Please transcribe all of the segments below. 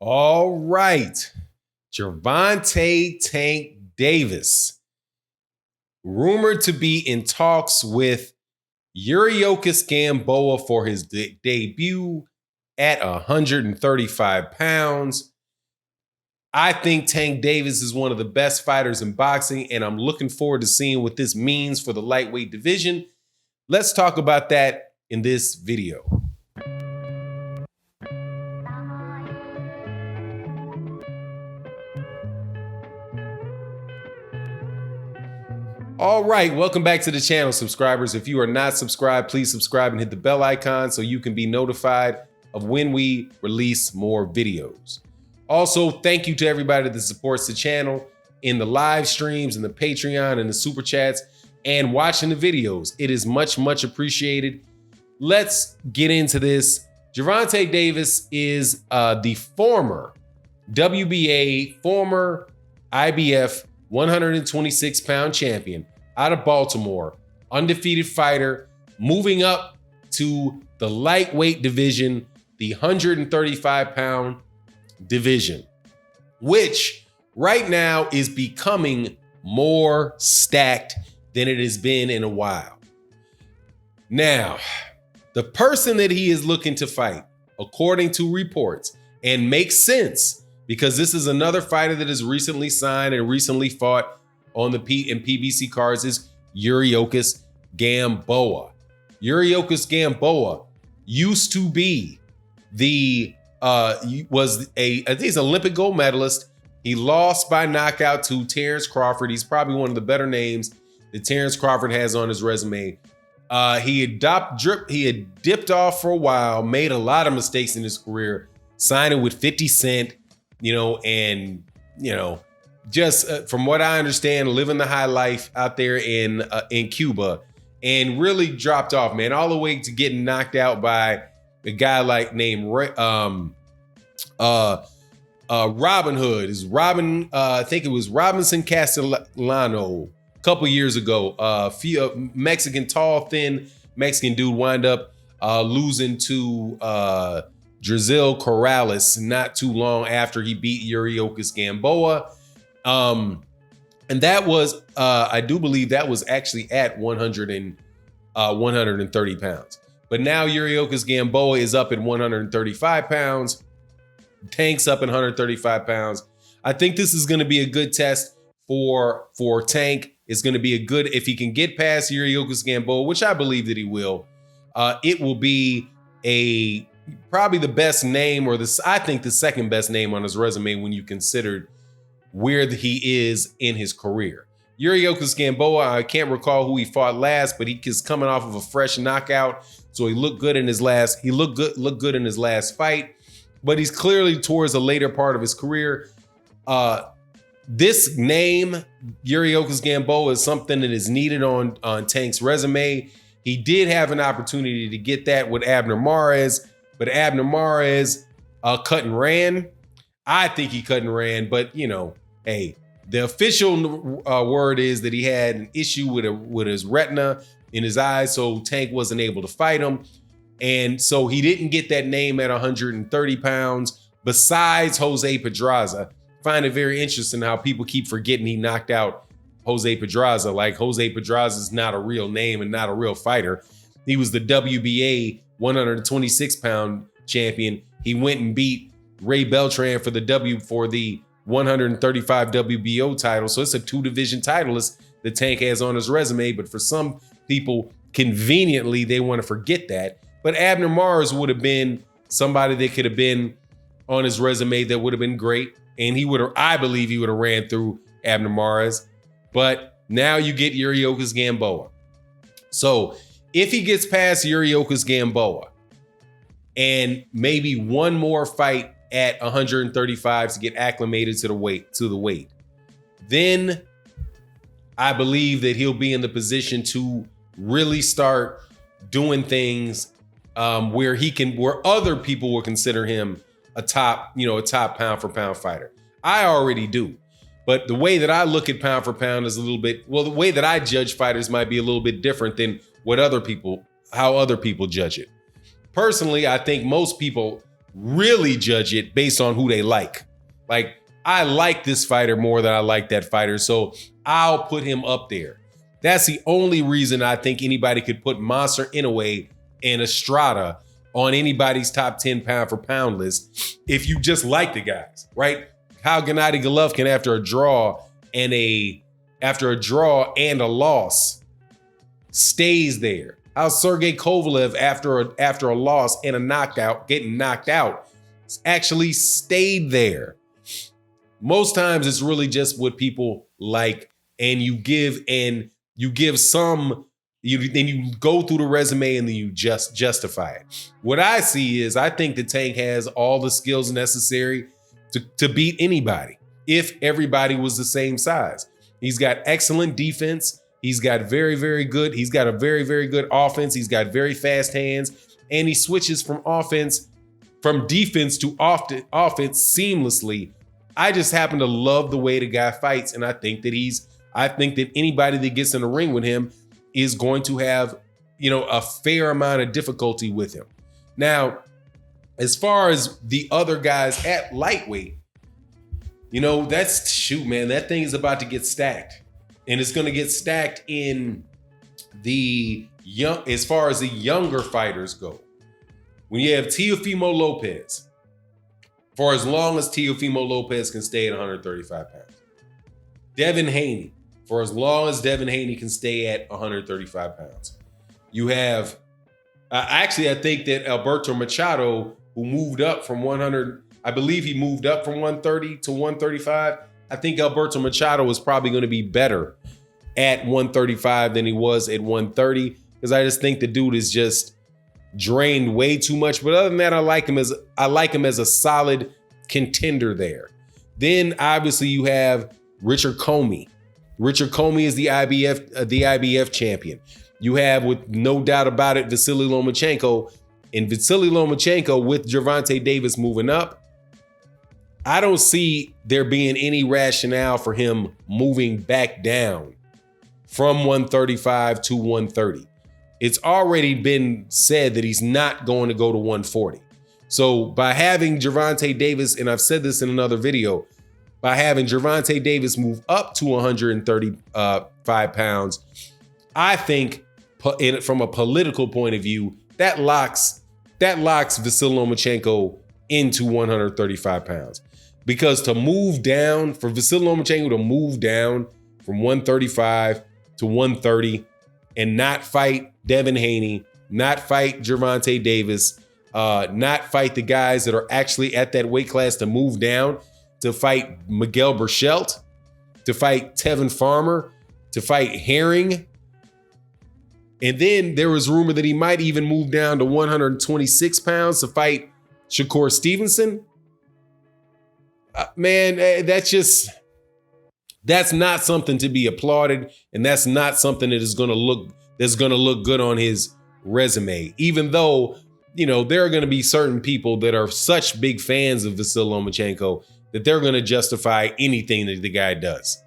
All right. Gervonta Tank Davis, rumored to be in talks with Yuriorkis Gamboa for his debut at 135 pounds. I think Tank Davis is one of the best fighters in boxing, and I'm looking forward to seeing what this means for the lightweight division. Let's talk about that in this video. All right, welcome back to the channel, subscribers. If you are not subscribed, please subscribe and hit the bell icon so you can be notified of when we release more videos. Also, thank you to everybody that supports the channel in the live streams and the Patreon and the super chats and watching the videos. It is much, much appreciated. Let's get into this. Gervonta Davis is the former WBA, former IBF 126-pound champion out of Baltimore, undefeated fighter, moving up to the lightweight division, the 135-pound division, which right now is becoming more stacked than it has been in a while. Now, the person that he is looking to fight, according to reports, and makes sense because this is another fighter that has recently signed and recently fought on the PBC cards, is Yuriorkis Gamboa. Yuriorkis Gamboa used to be I think he's an Olympic gold medalist. He lost by knockout to Terrence Crawford. He's probably one of the better names that Terrence Crawford has on his resume. He had dipped off for a while, made a lot of mistakes in his career, signing with 50 Cent, and just from what I understand, living the high life out there in Cuba, and really dropped off, man, all the way to getting knocked out by a guy named Robin Hood. Is Robin? I think it was Robinson Castellano a couple years ago. Mexican, tall, thin Mexican dude wind up losing to Drizil Corrales not too long after he beat Yuriorkis Gamboa. And that was, I do believe that was actually at 130 pounds. But now Yuriorkis Gamboa is up at 135 pounds. Tank's up at 135 pounds. I think this is going to be a good test for Tank. It's going to be a good, if he can get past Yuriorkis Gamboa, which I believe that he will, it will be probably the best name, or I think the second best name on his resume when you consider where he is in his career. Yuriorkis Gamboa, I can't recall who he fought last, but he is coming off of a fresh knockout, so he looked good in his last. He looked good in his last fight, but he's clearly towards the later part of his career. This name, Yuriorkis Gamboa, is something that is needed on Tank's resume. He did have an opportunity to get that with Abner Mares, but Abner Mares cut and ran. I think he cut and ran, but hey, the official word is that he had an issue with his retina in his eyes, so Tank wasn't able to fight him. And so he didn't get that name at 130 pounds, besides Jose Pedraza. Find it very interesting how people keep forgetting he knocked out Jose Pedraza. Like, Jose Pedraza is not a real name and not a real fighter. He was the WBA 126-pound champion. He went and beat Ray Beltran for the 135 WBO title. So it's a 2-division title the Tank has on his resume. But for some people, conveniently, they want to forget that. But Abner Mares would have been somebody that could have been on his resume that would have been great. And I believe he would have ran through Abner Mares. But now you get Yuriorkis Gamboa. So if he gets past Yuriorkis Gamboa and maybe one more fight at 135 to get acclimated to the weight, then I believe that he'll be in the position to really start doing things where other people will consider him a top pound for pound fighter. I already do. But the way that I look at pound for pound is the way that I judge fighters might be a little bit different than how other people judge it. Personally, I think most people really judge it based on who they like. Like, I like this fighter more than I like that fighter, so I'll put him up there. That's the only reason I think anybody could put Monster Inoue and Estrada on anybody's top 10 pound for pound list if you just like the guys, right? How Gennady Golovkin after a draw and a loss stays there. How Sergey Kovalev after a loss and a knockout, getting knocked out, actually stayed there. Most times it's really just what people like, and you go through the resume and then you just justify it. What I see is I think that Tank has all the skills necessary to beat anybody if everybody was the same size. He's got excellent defense. He's got very, very good. He's got a very, very good offense. He's got very fast hands, and he switches from defense to offense seamlessly. I just happen to love the way the guy fights, and I think that anybody that gets in the ring with him is going to have, a fair amount of difficulty with him. Now, as far as the other guys at lightweight, that thing is about to get stacked. And it's going to get stacked in as far as the younger fighters go. When you have Teofimo Lopez, for as long as Teofimo Lopez can stay at 135 pounds. Devin Haney, for as long as Devin Haney can stay at 135 pounds. You have, I think that Alberto Machado, who moved up from 100, I believe he moved up from 130 to 135. I think Alberto Machado is probably going to be better at 135 than he was at 130, because I just think the dude is just drained way too much. But other than that, I like him as a solid contender there. Then obviously you have Richard Comey. Richard Comey is the IBF champion. You have, with no doubt about it, Vasily Lomachenko. And Vasily Lomachenko, with Gervonta Davis moving up, I don't see there being any rationale for him moving back down from 135 to 130. It's already been said that he's not going to go to 140. So by having Gervonta Davis, and I've said this in another video, by having Gervonta Davis move up to 135 pounds, I think from a political point of view, that locks Vasily Lomachenko into 135 pounds. Because for Vasily Lomachenko to move down from 135 to 130 and not fight Devin Haney, not fight Gervonta Davis, not fight the guys that are actually at that weight class, to move down to fight Miguel Berchelt, to fight Tevin Farmer, to fight Herring. And then there was rumor that he might even move down to 126 pounds to fight Shakur Stevenson. Man, that's not something to be applauded, and that's not something that's going to look good on his resume. Even though, there are going to be certain people that are such big fans of Vasily Lomachenko that they're going to justify anything that the guy does.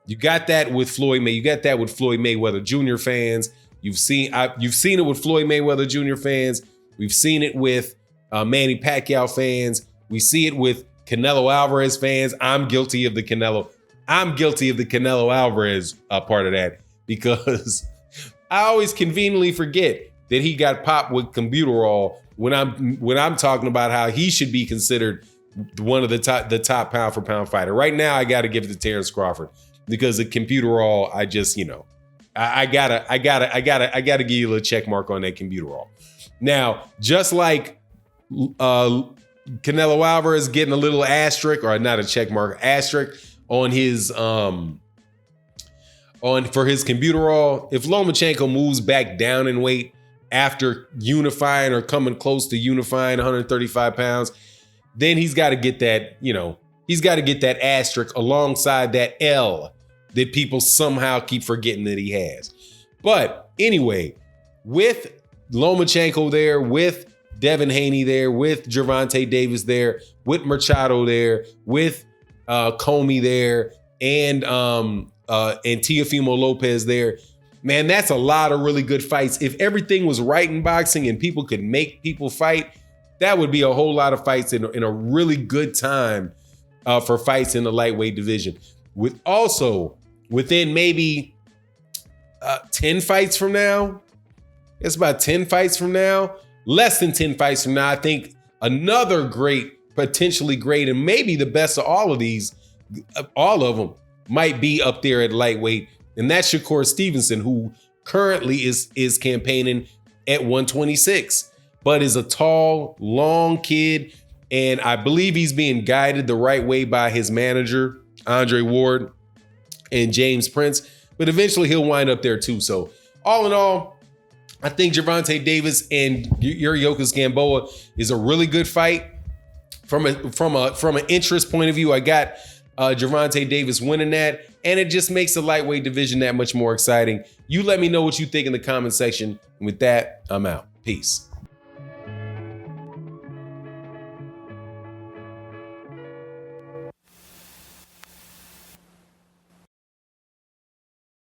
You got that with Floyd Mayweather. You got that with Floyd Mayweather Jr. fans. You've seen it with Floyd Mayweather Jr. fans. We've seen it with Manny Pacquiao fans. We see it with Canelo Alvarez fans. I'm guilty of the Canelo Alvarez part of that, because I always conveniently forget that he got popped with Combuterol when I'm talking about how he should be considered one of the top pound for pound fighter. Right now, I got to give it to Terrence Crawford, because the Combuterol, I just, I gotta give you a little check mark on that Combuterol. Now, just like Canelo Alvarez getting a little asterisk, or not a check mark, asterisk on his for his Combuterol, if Lomachenko moves back down in weight after unifying or coming close to unifying 135 pounds, then he's got to get that, he's got to get that asterisk alongside that L that people somehow keep forgetting that he has. But anyway, with Lomachenko there, with Devin Haney there, with Gervonta Davis there, with Machado there, with Comey there, and Teofimo Lopez there, man, that's a lot of really good fights. If everything was right in boxing and people could make people fight, that would be a whole lot of fights in a really good time for fights in the lightweight division. Within maybe 10 fights from now, it's about 10 fights from now, less than 10 fights from now, I think another great, potentially great, and maybe the best of all of these, all of them might be up there at lightweight. And that's Shakur Stevenson, who currently is campaigning at 126, but is a tall, long kid. And I believe he's being guided the right way by his manager, Andre Ward and James Prince, but eventually he'll wind up there too. So all in all, I think Gervonta Davis and Yuriorkis Gamboa is a really good fight. From an interest point of view, I got Gervonta Davis winning that, and it just makes the lightweight division that much more exciting. You let me know what you think in the comment section. And with that, I'm out. Peace.